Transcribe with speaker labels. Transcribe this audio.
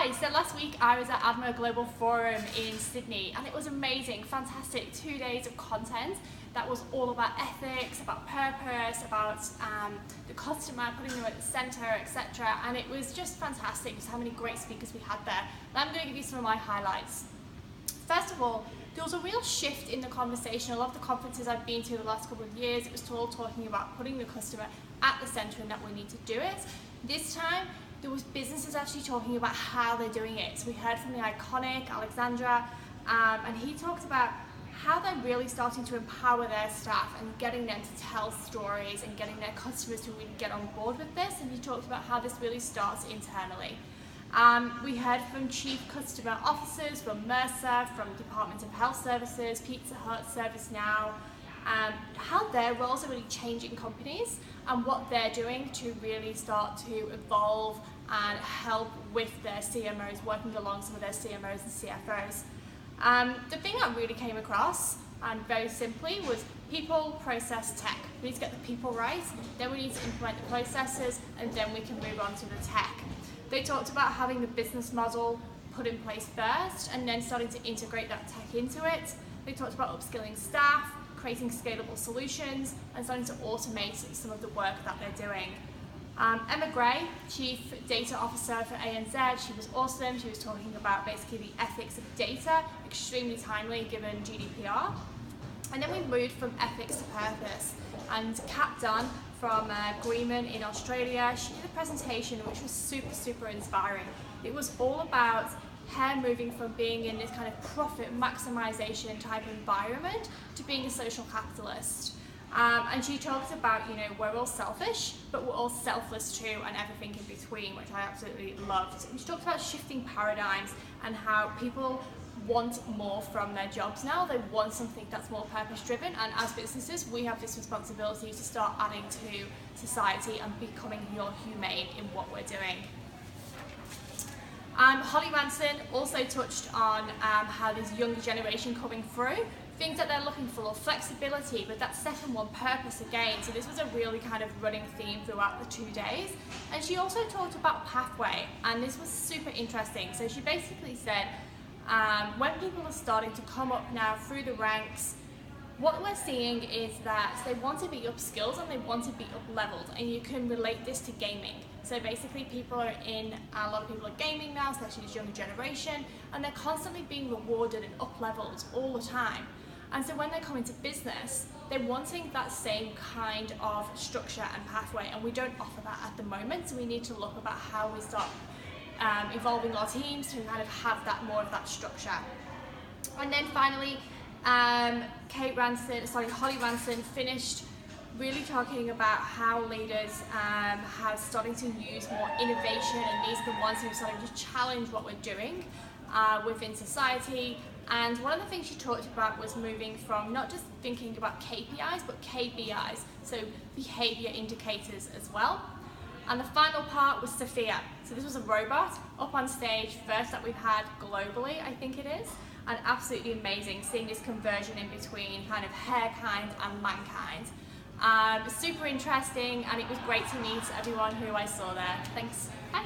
Speaker 1: Hi, so last week I was at ADMA Global Forum in Sydney and it was amazing, fantastic 2 days of content that was all about ethics, about purpose, about the customer, putting them at the centre, etc. And it was just fantastic just how many great speakers we had there. And I'm going to give you some of my highlights. First of all, there was a real shift in the conversation. A lot of the conferences I've been to the last couple of years, it was all talking about putting the customer at the centre and that we need to do it. This time, there was businesses actually talking about how they're doing it. So we heard from the iconic Alexandra, and he talked about how they're really starting to empower their staff and getting them to tell stories and getting their customers to really get on board with this. And he talked about how this really starts internally. We heard from chief customer officers from Mercer, from Department of Health Services, Pizza Hut, ServiceNow, how their roles are really changing companies and what they're doing to really start to evolve and help with their CMOs, working along some of their CMOs and CFOs. The thing that really came across, and very simply, was people, process, tech. We need to get the people right, then we need to implement the processes, and then we can move on to the tech. They talked about having the business model put in place first, and then starting to integrate that tech into it. They talked about upskilling staff, creating scalable solutions, and starting to automate some of the work that they're doing. Emma Gray, Chief Data Officer for ANZ, she was awesome. She was talking about basically the ethics of data, extremely timely given GDPR. And then we moved from ethics to purpose. And Kat Dunn from Greenman in Australia, she did a presentation which was super inspiring. It was all about her moving from being in this kind of profit maximization type environment to being a social capitalist. And she talked about, we're all selfish, but we're all selfless too, and everything in between, which I absolutely loved. And she talked about shifting paradigms and how people want more from their jobs now. They want something that's more purpose-driven, and as businesses, we have this responsibility to start adding to society and becoming more humane in what we're doing. Holly Manson also touched on how this younger generation coming through, things that they're looking for, flexibility, but that second one, purpose again. So this was a really kind of running theme throughout the 2 days. And she also talked about pathway, and this was super interesting. So she basically said, when people are starting to come up now through the ranks, what we're seeing is that they want to be upskilled and they want to be up-leveled, and you can relate this to gaming. So basically a lot of people are gaming now, especially this younger generation, and they're constantly being rewarded and up-leveled all the time. And so when they come into business, they're wanting that same kind of structure and pathway, and we don't offer that at the moment, so we need to look about how we start evolving our teams to kind of have that more of that structure. And then finally, Holly Ranson finished really talking about how leaders have starting to use more innovation, and these are the ones who are starting to challenge what we're doing within society. And one of the things she talked about was moving from not just thinking about KPIs, but KBIs, so behavior indicators as well. And the final part was Sophia. So this was a robot up on stage, first that we've had globally, I think it is, and absolutely amazing seeing this conversion in between kind of hairkind and mankind. Super interesting, and it was great to meet everyone who I saw there. Thanks. Bye.